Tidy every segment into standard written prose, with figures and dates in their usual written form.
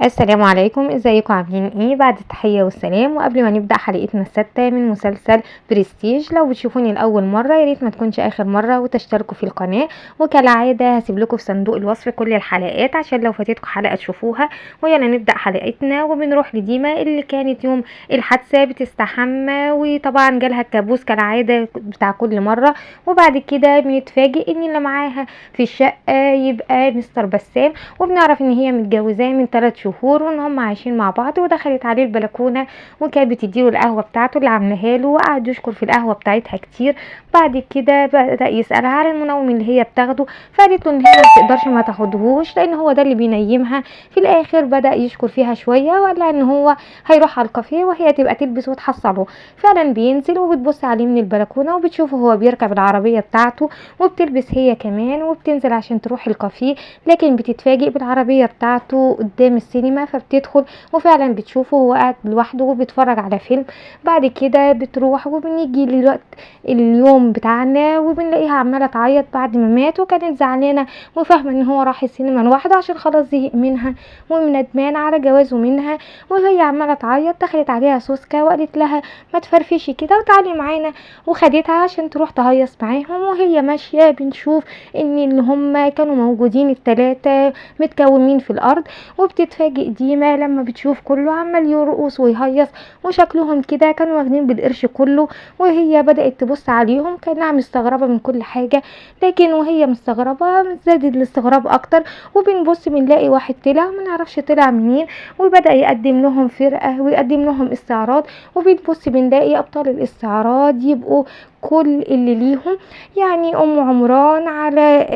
السلام عليكم، ازيكم عاملين ايه؟ بعد التحية والسلام، وقبل ما نبدأ حلقتنا السادسة من مسلسل برستيج، لو بتشوفوني لأول مرة ياريت ما تكونش آخر مرة وتشتركوا في القناة. وكالعادة هسيب لكم في صندوق الوصف كل الحلقات عشان لو فاتتكم حلقة تشوفوها. ويلا نبدأ حلقتنا، وبنروح لديما اللي كانت يوم الحادثة بتستحمى، وطبعا جالها الكابوس كالعادة بتاع كل مرة. وبعد كده بنتفاجئ ان اللي معاها في الشقة يبقى مستر بسام، وبنعرف ان هي متجوزاه من 3 شهور وان هم عايشين مع بعض. ودخلت عليه البلكونه وكانت بتديله القهوه بتاعته اللي عاملاها له، وقعد يشكر في القهوه بتاعتها كتير. بعد كده بدا يسالها على المنوم اللي هي بتاخده، فقالت له ان هي ما تقدرش ما تاخدهوش لان هو ده اللي بينيمها. في الاخر بدا يشكر فيها شويه وقال لها ان هو هيروح على الكافيه وهي تبقى تلبس وتحصله. فعلا بينزل وبتبص عليه من البلكونه وبتشوفه هو بيركب العربيه بتاعته، وبتلبس هي كمان وبتنزل عشان تروح الكافيه. لكن بتتفاجئ بالعربية بتاعته قدام السينما، فبتدخل وفعلا بتشوفه هو قاعد لوحده وبيتفرج على فيلم. بعد كده بتروح وبنيجي للوقت اليوم بتاعنا وبنلاقيها عمالة تعيط بعد ما مات، وكانت زعلانة وفاهمة ان هو راح السينما لوحده عشان خلاص زهق منها وندمان على جوازه منها. وهي عمالة تعيط دخلت عليها سوسكا وقالت لها ما تفرفشي كده وتعالي معانا، وخدتها عشان تروح تهيص معاهم. وهي ماشية بنشوف ان اللي هم كانوا موجودين التلاتة متكومين في الارض. وبتتفاجئ ديما لما بتشوف كله عمال يرقص ويهيص، وشكلهم كده كانوا واخدين بالقرش كله. وهي بدأت تبص عليهم كانها مستغربة من كل حاجة، لكن وهي مستغربة زادت الاستغراب اكتر. وبنبص بنلاقي واحد طلع ما نعرفش طلع منين، وبدأ يقدم لهم فرقة ويقدم لهم استعراض. وبنبص بنلاقي ابطال الاستعراض يبقوا كل اللي ليهم، يعني ام عمران على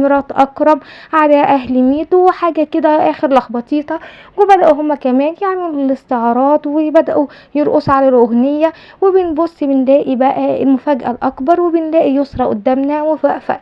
مرات اكرم على اهل ميدو وحاجه كده اخر لخبطيطه. وبداوا هما كمان يعملوا الاستعراض وبداوا يرقصوا على الاغنيه. وبنبص بنلاقي بقى المفاجاه الاكبر وبنلاقي يسرى قدامنا وواقفه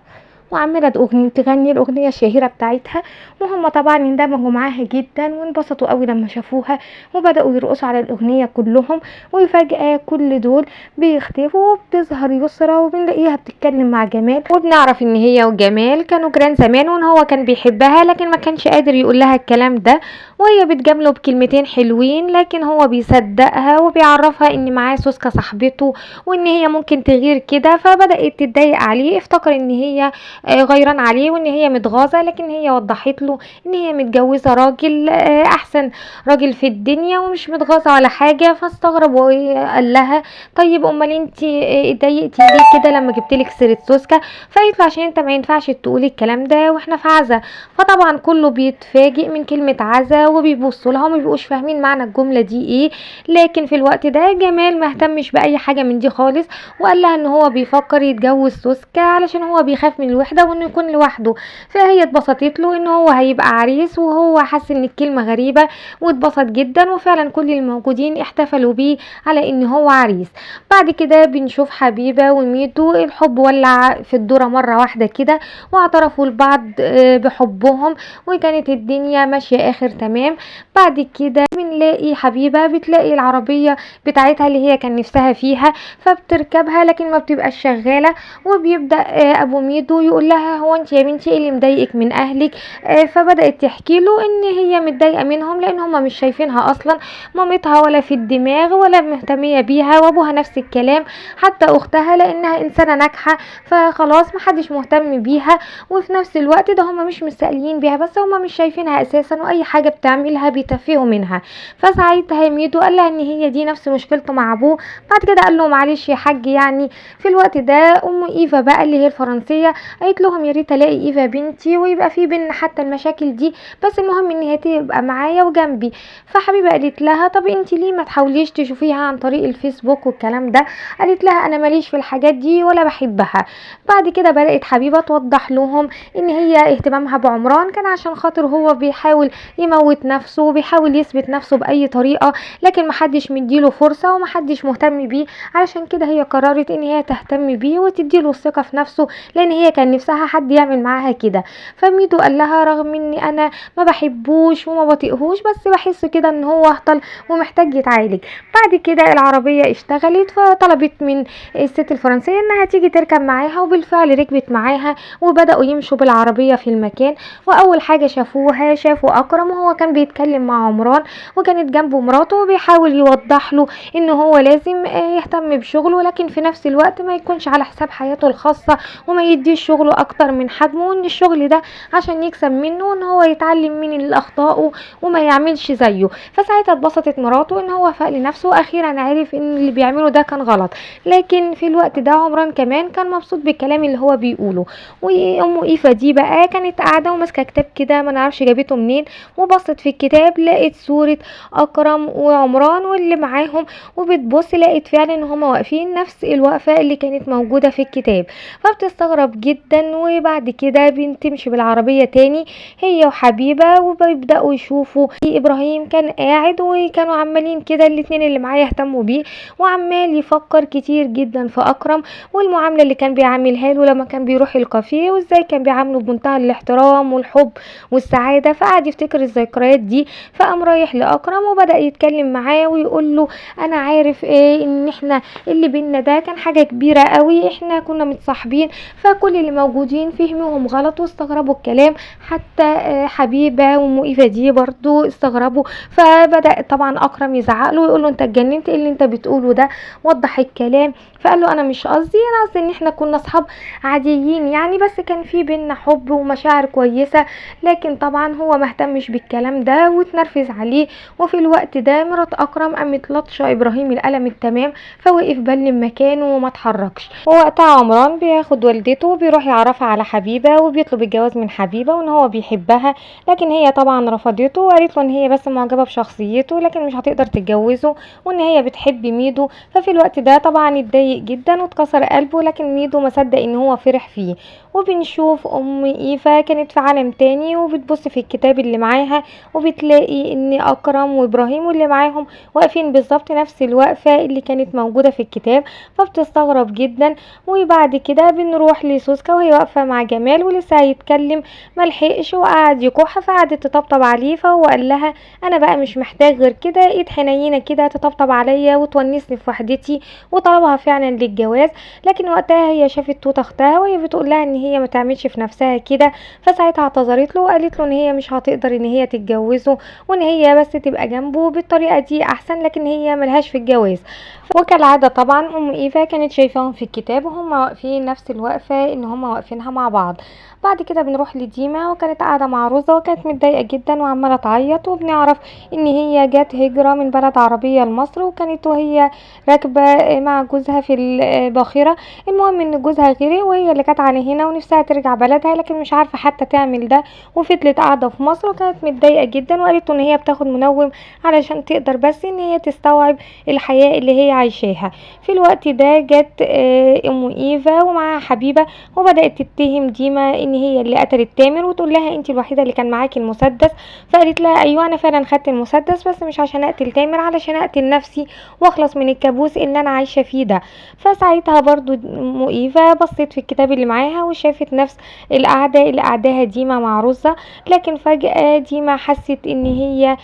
وعماله تغني الاغنيه الشهيره بتاعتها. وهم طبعا اندمجوا معاها جدا وانبسطوا قوي لما شافوها وبداوا يرقصوا على الاغنيه كلهم. وفجاه كل دول بيختفوا وبتظهر يسرى وبنلاقيها بتتكلم مع جمال، وبنعرف ان هي وجمال كانوا جيران زمان وان هو كان بيحبها لكن ما كانش قادر يقول لها الكلام ده. وهي بتجامله بكلمتين حلوين لكن هو بيصدقها وبيعرفها ان معاه سوسكا صاحبته وان هي ممكن تغير كده. فبدأت تتضايق عليه، افتكر ان هي غيران عليه وان هي متغاظه، لكن هي وضحت له ان هي متجوزه راجل احسن راجل في الدنيا ومش متغاظه ولا حاجه. فاستغرب وقال لها طيب امال انت اتضايقتي ليه كده لما جبتلك سيره سوسكا؟ فقالت له عشان انت ما ينفعش تقولي الكلام ده واحنا في عزا. فطبعا كله بيتفاجئ من كلمه عزا وبيبصوا لها وما بيبقوش فاهمين معنى الجمله دي ايه. لكن في الوقت ده جمال ما اهتمش باي حاجه من دي خالص، وقال لها ان هو بيفكر يتجوز سوسكا علشان هو بيخاف من الوحده وانه يكون لوحده. فهي اتبسطت له ان هو هيبقى عريس، وهو حس ان الكلمه غريبه واتبسط جدا. وفعلا كل الموجودين احتفلوا بيه على ان هو عريس. بعد كده بنشوف حبيبه وميدو الحب ولع في الدوره مره واحده كده واعترفوا لبعض بحبهم، وكانت الدنيا ماشيه اخر تمام. بعد كده بنلاقي حبيبه بتلاقي العربيه بتاعتها اللي هي كان نفسها فيها فبتركبها لكن ما بتبقاش شغاله. وبيبدا ابو ميدو يقول لها هو انت يا بنتي ايه اللي مضايقك من اهلك؟ فبدات تحكي له ان هي متضايقه منهم لان هم مش شايفينها اصلا مامتها ولا في الدماغ ولا مهتميه بيها، وابوها نفس الكلام، حتى اختها لانها انسانه ناجحه فخلاص محدش مهتم بيها. وفي نفس الوقت ده هم مش مستقلين بيها بس هم مش شايفينها اساسا، واي حاجه بتعملها بيتفهوا منها. فساعتها ميدو قال لها ان هي دي نفس مشكلته مع ابوه. بعد كده قال له معلش يا حاج، يعني في الوقت ده ام ايفا بقى اللي هي الفرنسيه قالت لهم يا ريت الاقي ايفا بنتي ويبقى في بينا حتى المشاكل دي، بس المهم ان هي تبقى معايا وجنبي. فحبيبه قالت لها طب انت ليه ما تحاوليش تشوفيها عن طريق الفيسبوك والكلام ده؟ قالت لها انا ماليش في الحاجات دي ولا بحبها. بعد كده بدات حبيبه توضح لهم ان هي اهتمامها بعمران كان عشان خاطر هو بيحاول يموت نفسه وبيحاول يثبت نفسه باي طريقه، لكن محدش مديله فرصه ومحدش مهتم بيه. علشان كده هي قررت ان هي تهتم بيه وتديله الثقه في نفسه، لان هي كان نفسها حد يعمل معاها كده. فميدو قال لها رغم اني انا ما بحبوش وما بطيقهوش بس بحس كده ان هو هطل ومحتاج يتعالج. بعد كده العربية اشتغلت فطلبت من الست الفرنسية انها تيجي تركب معاها، وبالفعل ركبت معاها وبدأوا يمشوا بالعربية في المكان. واول حاجة شافوا اكرم وهو كان بيتكلم مع عمران، وكانت جنبه مراته وبيحاول يوضح له ان هو لازم يهتم بشغله، لكن في نفس الوقت ما يكونش على حساب حياته الخاصة وما يديش شغله اكتر من حجمه، وان الشغل ده عشان يكسب منه ان هو يتعلم من الاخطاء وما يعملش زيه. فساعتها اتبسطت مراته ان هو فاق لنفسه واخيرا عرف ان اللي بيعمله ده كان غلط. لكن في الوقت ده عمران كمان كان مبسوط بالكلام اللي هو بيقوله. وام ايفا دي بقى كانت قاعده وماسكه كتاب كده ما نعرفش جابته منين، وبصت في الكتاب لقيت صوره اكرم وعمران واللي معاهم، وبتبص لقيت فعلا ان هما واقفين نفس الوقفه اللي كانت موجوده في الكتاب. فبتستغرب جدا، وبعد كده بتمشي بالعربيه تاني هي وحبيبه، وبيبداوا يشوفوا ابراهيم كان قاعد وكانوا عمالين كده الاتنين اللي معاه يهتموا بيه، وعمال يفكر كتير جدا في اكرم والمعامله اللي كان بيعاملها له لما كان بيروح الكافيه، وازاي كان بيعامله بمنتهى الاحترام والحب والسعاده. فقعد يفتكر الذكريات دي، فقام رايح لاكرم وبدا يتكلم معاه ويقول له انا عارف ان احنا اللي بينا ده كان حاجه كبيره قوي، احنا كنا متصاحبين، فكل اللي موجودين فهموهم غلط واستغربوا الكلام، حتى حبيبه ومؤيفه دي برضو استغربوا. فبدا طبعا اكرم يزعق له ويقول له انت اتجننت، ايه اللي انت بتقوله ده، وضح الكلام. فقال له انا مش قصدي، انا قصدي ان احنا كنا اصحاب عاديين يعني، بس كان في بينا حب ومشاعر كويسه. لكن طبعا هو ما اهتمش بالكلام ده واتنرفز عليه. وفي الوقت ده مرات اكرم قامت لطشه ابراهيم القلم التمام، فوقف بل مكانه وما اتحركش. ووقتها عمران بياخد والدته وبيروح يعرفها على حبيبه وبيطلب الجواز من حبيبه وان هو بيحبها، لكن هي طبعا رفضته وقالت له ان هي بس معجبه بشخصيته لكن مش هتقدر تتجوزه، وان هي بتحب ميدو. ففي الوقت ده طبعا اتضايق جدا واتكسر قلبه، لكن ميدو ما صدق ان هو فرح فيه. وبنشوف ام ايفا كانت في عالم تاني وبتبص في الكتاب اللي معاها، وبتلاقي ان اكرم وابراهيم واللي معاهم واقفين بالظبط نفس الوقفه اللي كانت موجوده في الكتاب. فبتستغرب جدا. وبعد كده بنروح لسوسكا وهي واقفه مع جمال ولسه هيتكلم ملحقش وقعد يكح، فقعدت تطبطب عليه، فهو قال لها انا بقى مش محتاج غير كده ايد حنينه كده تطبطب عليا وتونسني في وحدتي، وطلبها فعلا للجواز. لكن وقتها هي شافت توت اختها وهي بتقول لها ان هي ما تعملش في نفسها كده، فساعتها اعتذرت له وقالت له ان هي مش هتقدر ان هي تتجوزه، وان هي بس تبقى جنبه بالطريقه دي احسن، لكن هي ملهاش في الجواز. وكالعاده طبعا ام ايفا كانت شايفاهم في الكتاب وهم واقفين نفس الوقفه ان هم واقفينها مع بعض. بعد كده بنروح لديما وكانت قاعده مع روزا وكانت متضايقه جدا وعماله تعيط، وبنعرف ان هي جت هجره من بلد عربيه لمصر، وكانت وهي راكبه مع جوزها في الباخره. المهم ان جوزها غرق وهي اللي كانت على هنا ونفسها ترجع بلدها لكن مش عارفه حتى تعمل ده، وفضلت قاعده في مصر وكانت متضايقه جدا، وقالت ان هي بتاخد منوم علشان تقدر بس ان هي تستوعب الحياه اللي هي عايشاها. في الوقت ده جت ام ايفا ومعاها حبيبه وبدات تتهم ديما ان هي اللي قتلت تامر، وتقول لها انت الوحيده اللي كان معاكي المسدس. فقالت لها ايوه انا فعلا خدت المسدس بس مش عشان اقتل تامر، علشان اقتل نفسي واخلص من الكابوس اللي انا عايشه فيه ده. فساعتها برضو ام ايفا بصت في الكتاب اللي معاها وشافت نفس القعده اللي قعداها ديما مع روزا، لكن فجاه ديما حست ان هي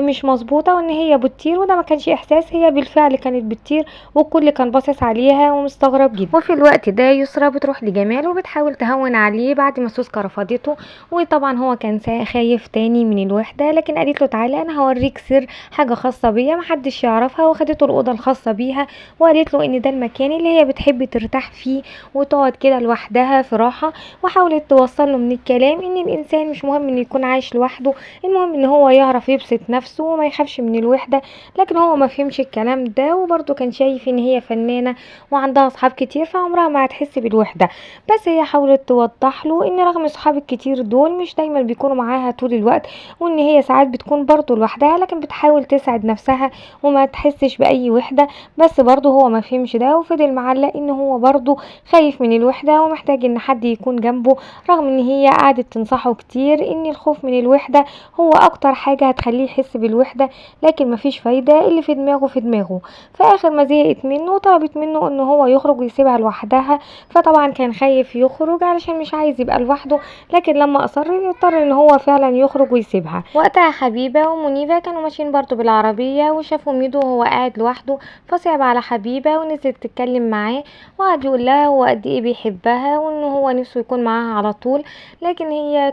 مش مظبوطه وان هي بتطير، وده ما كانش احساس، هي بالفعل كانت بتطير والكل كان باصص عليها ومستغرب جدا. وفي الوقت ده يسرا بتروح لجمال وبتحاول تهون عليه بعد ما سوسكا رفضته، وطبعا هو كان خايف تاني من الوحده، لكن قالت له تعالى انا هوريك سر حاجه خاصه بيا محدش يعرفها، وخدته الاوضه الخاصه بيها وقالت له ان ده المكان اللي هي بتحب ترتاح فيه وتقعد كده لوحدها في راحه. وحاولت توصل له من الكلام ان الانسان مش مهم انه يكون عايش لوحده، المهم ان هو يعرف يبسط نفسه وما يخافش من الوحده. لكن هو ما فهمش الكلام ده، وبرده كان شايف ان هي فنانه وعندها اصحاب كتير فعمرها ما هتحس بالوحده. بس هي حاولت توضح له بتقوله ان رغم صحاب الكتير دول مش دايما بيكونوا معاها طول الوقت، وان هي ساعات بتكون برضو لوحدها لكن بتحاول تسعد نفسها وما تحسش باي وحدة. بس برضو هو ما فهمش ده وفضل معلق ان هو برضو خايف من الوحدة ومحتاج ان حد يكون جنبه، رغم ان هي قعدت تنصحه كتير ان الخوف من الوحدة هو اكتر حاجة هتخليه يحس بالوحدة، لكن مفيش فايدة، اللي في دماغه في دماغه. في اخر ما زهقت منه وطلبت منه ان هو يخرج ويسيبها لوحدها، فطبعا كان خايف يخرج علشان مش عايز يبقى لوحده، لكن لما اصر اضطر ان هو فعلا يخرج ويسيبها. وقتها حبيبة ومنيبة كانوا ماشيين برضو بالعربية وشافوا ميدو وهو قاعد لوحده، فصعب على حبيبة ونزلت تتكلم معاه وقعد يقول لها هو قد ايه بيحبها وان هو نفسه يكون معاها على طول. لكن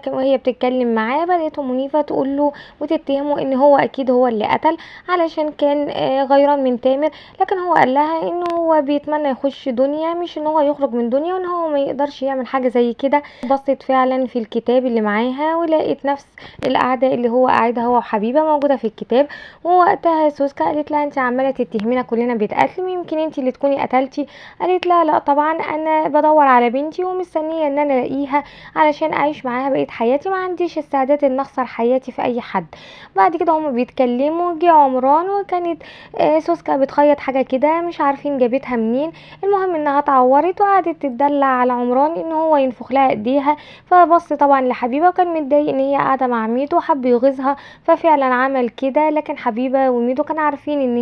وهي بتتكلم معاه بدأت منيبة تقول له وتتهمه ان هو اكيد هو اللي قتل، علشان كان غيران من تامر. لكن هو قال لها انه هو بيتمنى يخش دنيا، مش ان هو يخرج من دنيا، وان هو ما يقدرش يعمل حاجة زي كده. بصت فعلا في الكتاب اللي معاها ولقيت نفس القعدة اللي هو قاعدها هو وحبيبة موجودة في الكتاب. ووقتها سوسكا قالت لها انت عمالة تتهمينا كلنا بالقتل، يمكن انت اللي تكوني قتلتي. قالت لا لا طبعا انا بدور على بنتي ومستنية ان انا الاقيها علشان اعيش معاها بقية حياتي، ما عنديش استعداد ان اخسر حياتي في اي حد. بعد كده هما بيتكلموا جه عمران وكانت سوسكا بتخيط حاجة كده مش عارفين جابتها منين، المهم انها اتعورت وقعدت تدلع على عمران ان هو ينفخ لها ايديها. فبص طبعا لحبيبة وكان متضايق ان هي قاعدة مع ميدو وحب يغيظها، ففعلا عمل كده. لكن حبيبة وميدو كانوا عارفين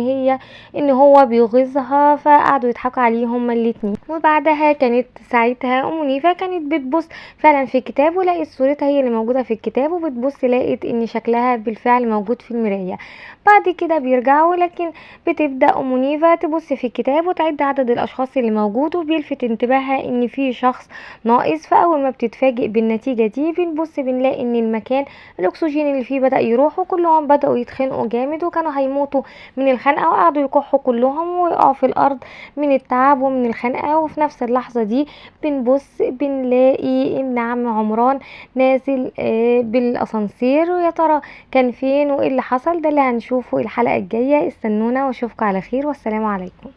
ان هو بيغيظها، فقعدوا يضحكوا عليه هما الاتنين. وبعدها كانت ساعتها منيفة كانت بتبص فعلا في الكتاب ولقيت صورتها هي اللي موجودة في الكتاب، وبتبص لقيت ان شكلها بالفعل موجود في المراية. بعد كده بيرجعوا، لكن بتبدأ منيفة تبص في الكتاب وتعد عدد الاشخاص اللي موجود، وبيلفت انتباهها ان في شخص ناقص. فاول ما بتتفاجئ بالنتيجة دي بنبص بنلاقي ان المكان الاكسجين اللي فيه بدأ يروح، وكلهم بدأوا يتخنقوا جامد وكانوا هيموتوا من الخنقة، وقعدوا يكحوا كلهم ويقعوا في الارض من التعب ومن الخنقة. وفي نفس اللحظة دي بنبص بنلاقي ان عم عمران نازل بالاسانسير، ويا ترى كان فين وايه اللي حصل؟ ده اللي هنشوفه الحلقة الجاية. استنونا واشوفكم على خير، والسلام عليكم.